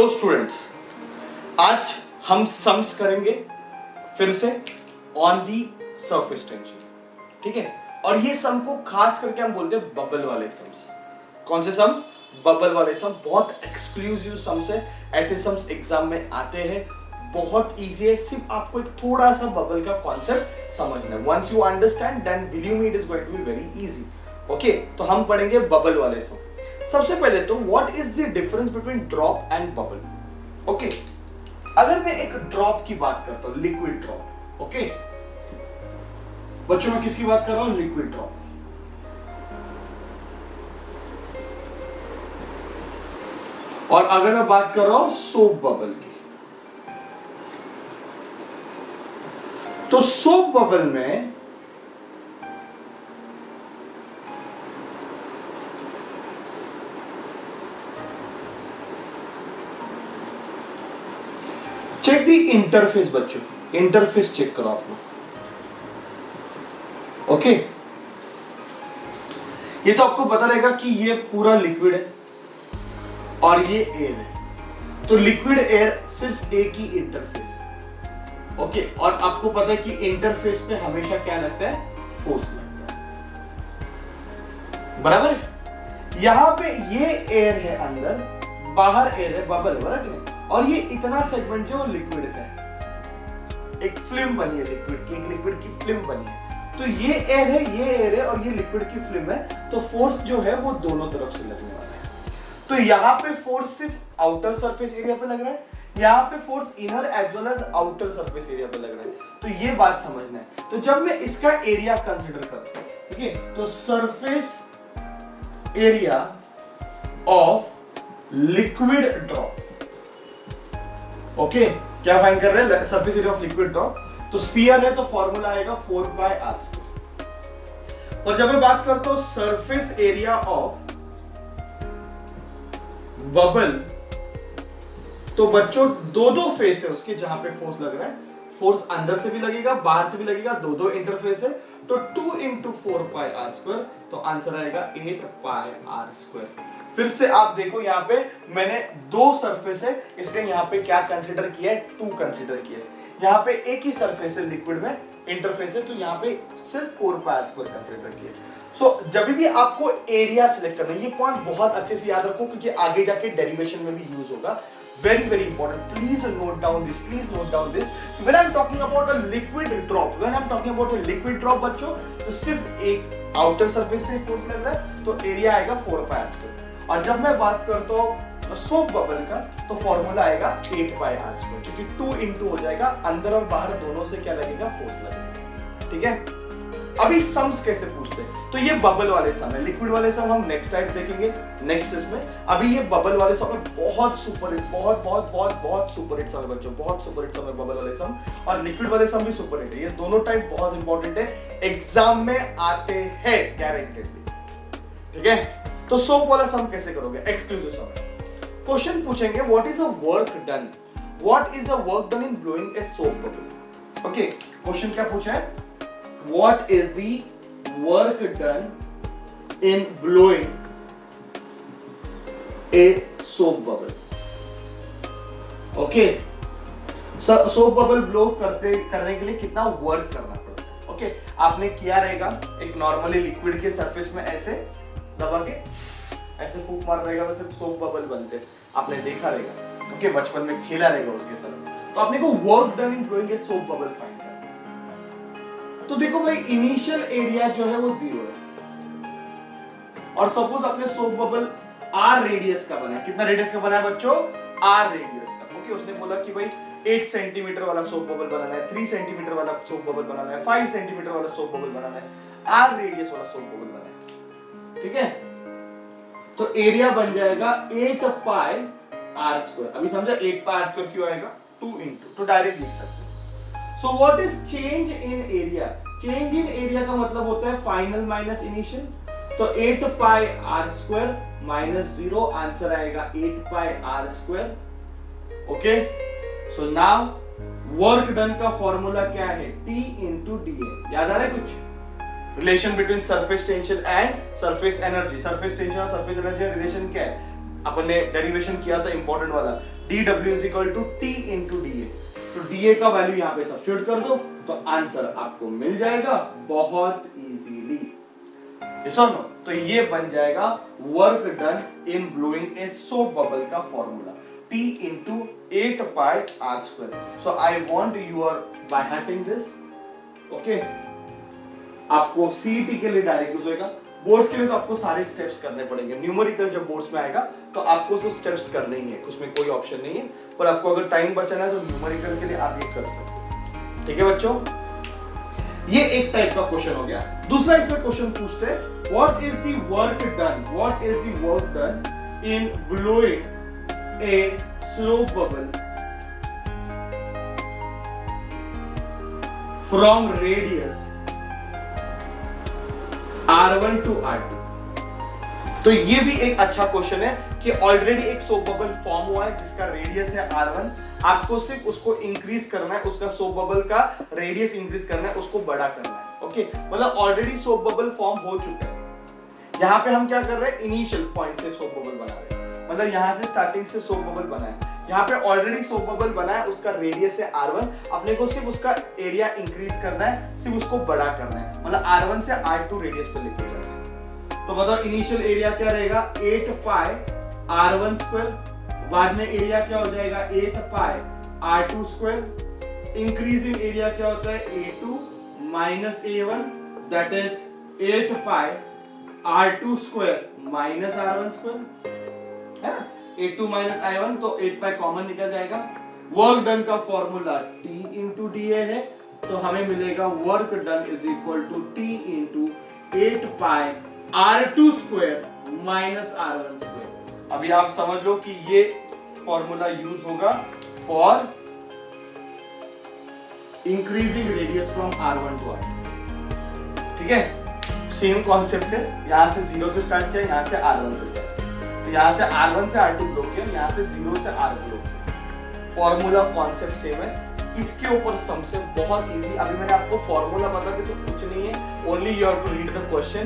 Hello students, आज हम sums करेंगे फिर से ऑन दी सरफेस टेंशन, ठीक है। और ये सम को खास करके हम बोलते हैं बबल वाले सम्स। कौन से सम्स? बबल वाले सम। बहुत एक्सक्लूसिव सम्स है, ऐसे सम्स एग्जाम में आते हैं, बहुत इजी है। सिर्फ आपको एक थोड़ा सा बबल का कॉन्सेप्ट समझना है। Once you understand then believe me it is going to be very easy. Okay, तो हम पढ़ेंगे बबल वाले सम। सबसे पहले तो what is the difference between drop and bubble? Okay, अगर मैं एक ड्रॉप की बात करता हूं, लिक्विड ड्रॉप, ओके बच्चों, मैं किसकी बात कर रहा हूं? Liquid drop. और अगर मैं बात कर रहा हूं सोप बबल की, तो सोप बबल में चेक दी इंटरफेस। बच्चों, इंटरफेस चेक करो आप लोग। ओके, ये तो आपको पता रहेगा कि ये पूरा लिक्विड है और ये एयर है, तो लिक्विड एयर सिर्फ एक ही इंटरफेस है। ओके, और आपको पता है कि इंटरफेस पे हमेशा क्या लगता है? फोर्स लगता है, बराबर है। यहां पे ये एयर है अंदर, बाहर एयर है, बबल, बराबर। और ये इतना सेगमेंट जो लिक्विड का है, एक फिल्म बनी है लिक्विड की, एक लिक्विड की फिल्म बनी है। तो ये एयर है, ये एयर है और ये लिक्विड की फिल्म है, तो फोर्स जो है वो दोनों तरफ से लगने वाला है। तो यहाँ पे फोर्स सिर्फ आउटर सरफेस एरिया पे लग रहा है, यहाँ पे force inner as well as outer surface area पे लग रहा है। तो ये बात समझना है। तो जब मैं इसका एरिया कंसिडर करता हूं, ठीक है, तो surface area of liquid drop. Okay, क्या फाइंड कर रहे हैं? Surface area of liquid drop. तो स्फीयर है तो फॉर्मूला आएगा 4πr²। और जब मैं बात करता हूं सरफेस एरिया ऑफ बबल, तो बच्चों दो फेस है उसके जहां पे फोर्स लग रहा है। फोर्स अंदर से भी लगेगा, बाहर से भी लगेगा, दो इंटरफेस है। तो 2 × 4πr², तो आंसर आएगा 8πr²। फिर से आप देखो, यहाँ पे मैंने दो सरफेस है, इसलिए यहाँ पे क्या कंसीडर किया है? 2 कंसीडर किया है। यहाँ पे एक ही सरफेस है लिक्विड में, इंटरफेस है, तो यहाँ पे सिर्फ 4πr² कंसीडर किया। सो जब भी आपको एरिया सिलेक्ट करना है, ये पॉइंट बहुत अच्छे से याद रखो क्योंकि आगे जाके डेरिवेशन में भी यूज होगा। Very very important. Please note down this. Please note down this. When I'm talking about a liquid drop, when I'm talking about a liquid drop, बच्चों, तो सिर्फ एक आउटर सरफेस से फोर्स लग रहा है, तो एरिया आएगा 4πr²। और जब मैं बात करता हूँ सोप बबल का, तो फॉर्मूला आएगा 8πr², क्योंकि 2 × हो जाएगा, अंदर और बाहर दोनों से क्या लगेगा? फोर्स लगेगा, ठीक है। अभी सम्स कैसे पूछते हैं? तो ये बबल वाले सम है, लिक्विड वाले सम हम नेक्स्ट टाइम देखेंगे, नेक्स्ट इसमें। अभी ये बबल वाले सम है, बहुत सुपर हिट, बहुत सुपर हिट सम है बच्चों, बहुत सुपर हिट सम है बबल वाले सम। और लिक्विड वाले सम भी सुपर हिट है। ये दोनों टाइप बहुत इंपॉर्टेंट है, एग्जाम में आते हैं गारंटेडली, ठीक है। तो सोप वाला सम कैसे करोगे? एक्सक्लूसिव सम है। क्वेश्चन पूछेंगे, what is a work done? What is a work done in blowing a soap bubble? Okay, question क्या पूछा है? What is the work done in blowing a soap bubble? Okay, soap bubble blow करने के लिए कितना work करना पड़ता है? Okay, आपने किया रहेगा, एक नॉर्मली लिक्विड के सरफेस में ऐसे दबा के ऐसे फूंक मार रहेगा, वैसे सोप बबल बनते हैं, आपने देखा रहेगा। ओके, बचपन में खेला रहेगा उसके साथ। तो आपने को work done in blowing a soap bubble find करना। तो देखो भाई, इनिशियल एरिया जो है वो 0 है, और सपोज अपने सोप बबल r रेडियस का बना है। कितना रेडियस का बना है बच्चों? r रेडियस का। ओके, उसने बोला कि भाई 8 सेंटीमीटर वाला सोप बबल बनाना है, 3 सेंटीमीटर वाला सोप बबल बनाना है, 5 सेंटीमीटर वाला सोप बबल बनाना है, r रेडियस वाला सोप बबल बनाना है, ठीक है। तो एरिया बन जाएगा 8πr²। अभी समझा 8πr² क्यों आएगा? 2 × तो डायरेक्ट लिख सकते हैं। So what is change in area? Change in area का मतलब होता है फाइनल माइनस इनिशियल। तो 8πr² - 0, आंसर आएगा 8πr²। Okay, so now work done का फॉर्मूला क्या है? T × dA। याद आ रहा है कुछ? Relation between surface tension and surface energy. Surface tension और सरफेस एनर्जी का रिलेशन क्या है? अपन ने डेरिवेशन किया था इंपॉर्टेंट वाला, dw is equal to t into D A. तो dA का वैल्यू यहाँ पे सब्स्टिट्यूट कर दो तो आंसर आपको मिल जाएगा बहुत इजीली। यस और नो? तो ये बन जाएगा work done in blowing a soap bubble का formula T into 8 pi r square. So I want you are by hearting this. Okay, आपको सीईटी के लिए डायरेक्ट यूज होगा, बोर्ड्स के लिए तो आपको सारे स्टेप्स करने पड़ेंगे। न्यूमेरिकल जब बोर्ड्स में आएगा तो आपको तो स्टेप्स करने ही है, उसमें कोई ऑप्शन नहीं है, पर आपको अगर टाइम बचाना है तो न्यूमेरिकल के लिए आप ये कर सकते हैं। ठीक है बच्चों, ये एक टाइप का क्वेश्चन हो गया। दूसरा इसमें क्वेश्चन पूछते हैं what is the work done, what is the work done in blowing a slope bubble from radius R1 to R2। तो ये भी एक अच्छा क्वेश्चन है कि ऑलरेडी एक सोप बबल फॉर्म हुआ है जिसका रेडियस है R1, आपको सिर्फ उसको इंक्रीज करना है, उसका सोप बबल का रेडियस इंक्रीज करना है, उसको बड़ा करना है। ओके, मतलब ऑलरेडी सोप बबल फॉर्म हो चुका है। यहाँ पे हम क्या कर रहे हैं, इनिशियल पॉइंट से सोप बबल बना रहे हैं, मतलब यहाँ से स्टार्टिंग से सोप बबल बना है। यहाँ पे ऑलरेडी सोप बबल बना है, उसका रेडियस है R1, अपने को सिर्फ उसका एरिया इंक्रीज करना है, सिर्फ उसको बड़ा करना है, मतलब R1 से R2 रेडियस पे लेके जाना है। तो बताओ इनिशियल एरिया क्या रहेगा, 8 पाई R1 स्क्वायर, बाद में एरिया क्या हो जाएगा 8 pi R2 square, increasing area क्या होता है A2 minus A1 that is 8 pi R2 square minus R1 square, है ना, A2 माइनस I1, तो 8 पाई कॉमन निकल जाएगा। वर्क डन का फॉर्मूला T इंटू DA है, तो हमें मिलेगा work done is equal to T into 8 pi R2 square minus R1 square. अभी आप समझ लो कि ये फॉर्मूला यूज होगा for increasing radius from R1 to R2। ठीक है, सेम कॉन्सेप्ट है, यहां से 0 से स्टार्ट किया, यहां से R1 से स्टार्ट किया, तो यहां से R1 से R2 ब्लॉक किया, यहां से 0 से R ब्लॉक किया। फॉर्मूला कॉन्सेप्ट सेम है, इसके ऊपर सम से बहुत इजी। अभी मैंने आपको फॉर्मूला बता दिया तो कुछ नहीं है, only you have to read the question,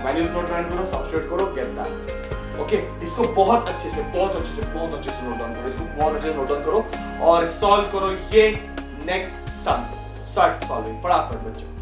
values note down करो, सब्स्टिट्यूट करो, गेट द आंसर। ओके, इसको बहुत अच्छे से नोट डाउन करो, इसको बहुत अच्छे से नोट डाउन करो और सॉल्व करो ये नेक्स्ट सम। स्टार्ट सॉल्विंग फटाफट बच्चों।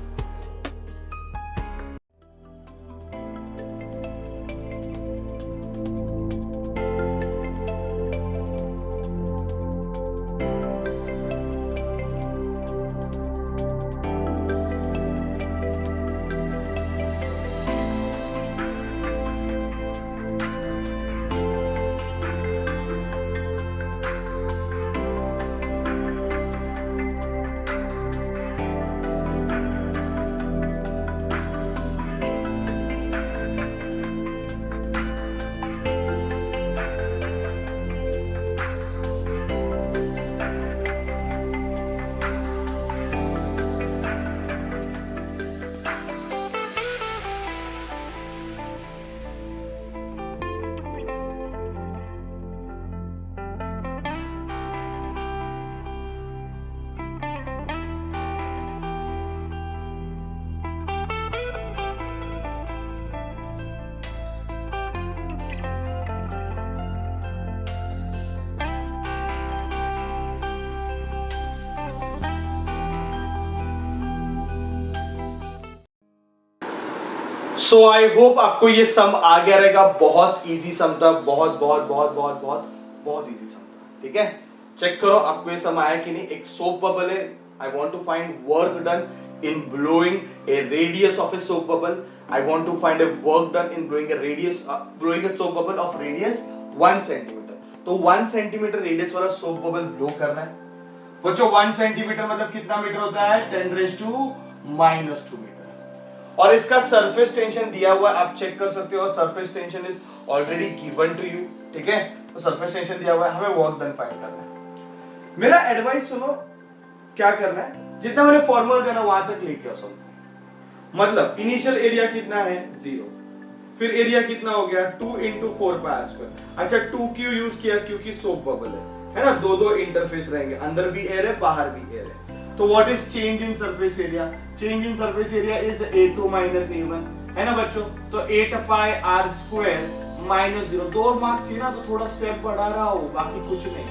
सो आई होप आपको ये सम आ गया रहेगा, बहुत इजी सम था, बहुत इजी सम था। ठीक है, चेक करो आपको ये सम आया कि नहीं। एक सोप बबल है, I want to find work done in blowing a radius of a soap bubble, I want to find a work done in blowing a soap bubble of radius 1 centimetre. तो 1 centimetre radius वाला soap bubble blow करना है बच्चों। 1 centimetre मतलब कितना metre होता है, 10⁻⁻² metre. और इसका सरफेस टेंशन दिया हुआ है, आप चेक कर सकते हो, surface tension is already given to you. ठीक है, तो सरफेस टेंशन दिया हुआ है, हमें वर्क डन फाइंड करना है। मेरा एडवाइस सुनो, क्या करना है, जितना मैंने फॉर्मूला देना वहां तक लेके आओ सब। मतलब इनिशियल एरिया कितना है 0, फिर एरिया कितना हो गया 2 इंटू 4 पाई आर स्क्वायर। अच्छा 2 क्यों यूज किया, क्योंकि सोप बबल है ना, दो इंटरफेस रहेंगे, अंदर भी एयर है बाहर भी एयर है। तो what is change in surface area, change in surface area is A2 minus A1, है ना बच्चों। तो 8 pi r square minus 0, 2 marks ही ना, तो थोड़ा स्टेप बढ़ा रहा हो, बाकी कुछ नहीं।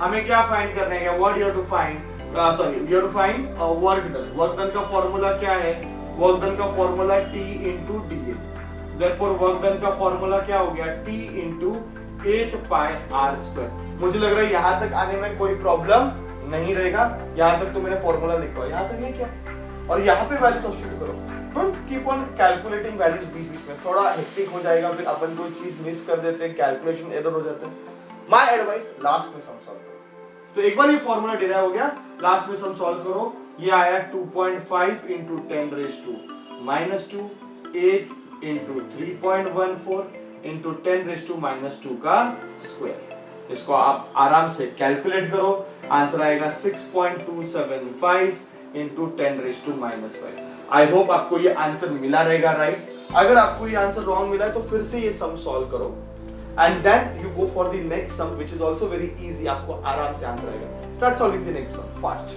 हमें क्या फाइंड करना है, what you have to find, sorry you have to find work done. Work done का फॉर्मूला क्या है, वर्क डन का formula T into DA। Therefore work done का फॉर्मूला क्या हो गया, T into 8 pi r square। मुझे लग रहा है यहां तक आने में कोई प्रॉब्लम नहीं रहेगा, यहां तक तो मैंने फॉर्मूला लिखा है, यहां तक ये क्या, और यहां पे वैल्यू सब्स्टिट्यूट करो। Don't keep on calculating values बीच बीच में, थोड़ा हेक्टिक हो जाएगा, फिर अपन कोई चीज मिस कर देते हैं, कैलकुलेशन एरर हो जाता है। माय एडवाइस, लास्ट में सम सॉल्व करो। तो एक बार ये फॉर्मूला डिराइव हो गया, लास्ट में सम सॉल्व करो। ये आया 2.5 into 10 raised to -2, 8 into 3.14 into 10 raised to -2 का स्क्वायर। इसको आप आराम से कैलकुलेट करो, आंसर आएगा 6.275 into 10 raised to -5। I hope आपको ये आंसर मिला रहेगा राइट। अगर आपको ये आंसर रॉन्ग मिला है तो फिर से ये सम सॉल्व करो and then you go for the next sum which is also very easy, आपको आराम से आंसर आएगा। Start solving the next sum fast।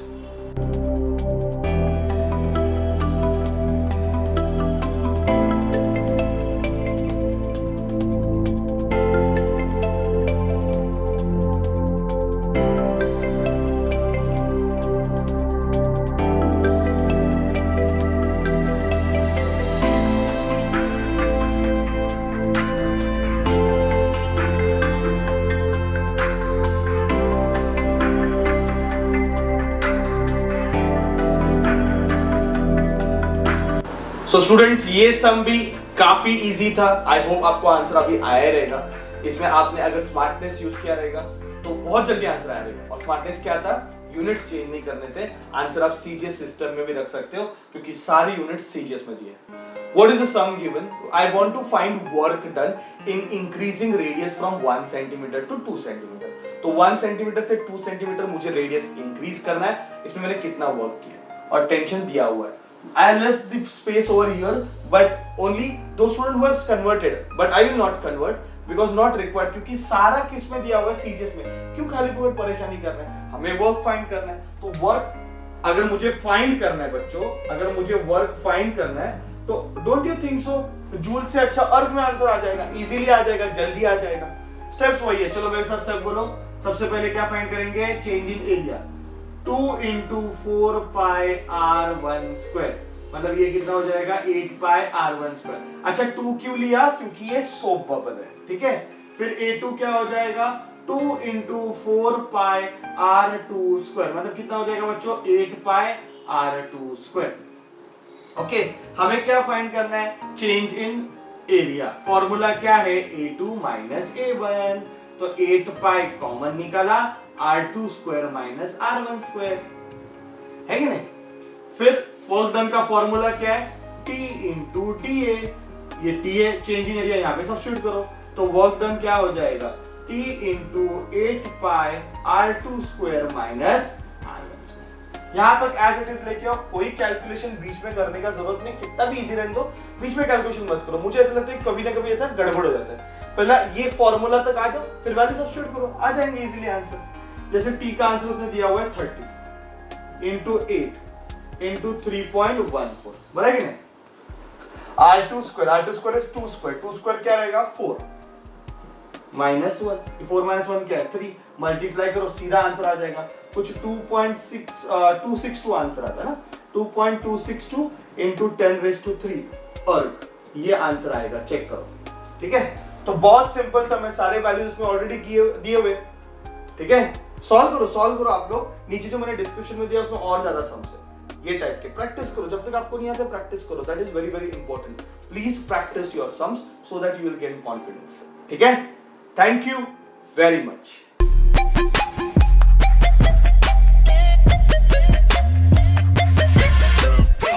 So students, ये सम भी काफी इजी था। आई होप आपको आंसर अभी आया रहेगा। इसमें आपने अगर स्मार्टनेस यूज किया रहेगा तो बहुत जल्दी आंसर आया रहेगा। और स्मार्टनेस क्या था, यूनिट्स चेंज नहीं करने थे। आंसर आप सीजीएस सिस्टम में भी रख सकते हो क्योंकि सारी यूनिट्स सीजीएस में दिए। What is the sum given? I want to find work done in increasing radius from 1 centimeter to 2 centimeter। तो 1 centimeter से 2 centimeter मुझे रेडियस इंक्रीज करना है। इसमें मैंने कितना वर्क किया और टेंशन दिया हुआ है। I left the space over here, but only those student who has converted, but I will not convert because not required, क्योंकि सारा किस में दिया हुआ है, सीजीएस में। क्यों खाली फुकट परेशानी करना है, हमें वर्क फाइंड करना है। तो वर्क अगर मुझे फाइंड करना है बच्चों, अगर मुझे वर्क फाइंड करना है तो don't you think so joule से अच्छा अर्ग में आंसर आ जाएगा, इजीली आ जाएगा, जल्दी आ जाएगा। स्टेप्स वही है, चलो मेरे साथ स्टेप बोलो। सबसे पहले क्या फाइंड करेंगे, change in area. 2 into 4 pi r1 square, मतलब ये कितना हो जाएगा, 8 pi r1 square। अच्छा 2 क्यों लिया, क्योंकि ये सोप बबल है, ठीक है। फिर a2 क्या हो जाएगा, 2 into 4 pi r2 square, मतलब कितना हो जाएगा बच्चों, 8 pi r2 square। ओके, हमें क्या फाइंड करना है, चेंज इन एरिया। फॉर्मूला क्या है, a2 minus a1, तो 8 pi कॉमन निकाला, r2 square minus r1 square, है कि नहीं। फिर वर्क डन का फॉर्मूला क्या है, t into da। ये TA चेंज इन एरिया यहाँ पे सब्स्टिट्यूट करो, तो वर्क डन क्या हो जाएगा, t into 8 pi r2 square minus r1 square। यहाँ तक एज इट इज लेके आओ, कोई कैलकुलेशन बीच में करने का जरूरत नहीं, कितना भी इजी रहने दो, बीच में कैलकुलेशन मत करो। मुझे ऐसा लगता है कभी ना कभी ऐसा गड़बड़ हो जाता है। पहला ये फॉर्मूला तक आ जाओ, फिर वैल्यू सब्स्टिट्यूट करो, आ जाएंगे इजीली आंसर। जैसे t का आंसर उसने दिया हुआ है 30 into 8 into 3.14, बराबर है कि नहीं। r2 square is 2 square, 2 square क्या रहेगा, 4 minus 1, 4 minus 1 क्या है, 3, मल्टीप्लाई करो, सीधा आंसर आ जाएगा। कुछ 2.262 आंसर आता है ना, 2.262 into 10 raised to 3 अर्ग, ये आंसर आएगा, चेक करो, ठीक है। तो बहुत सिंपल सम है, सारे वैल्यूज इसमें ऑलरेडी दिए हुए, ठीक है। सॉल्व करो आप लोग, नीचे जो मैंने डिस्क्रिप्शन में दिया उसमें और ज्यादा सम्स है, ये टाइप के। प्रैक्टिस करो, जब तक आपको नहीं आता प्रैक्टिस करो, that is very very important. Please practice your sums so that you will gain confidence, ठीक है। Thank you very much.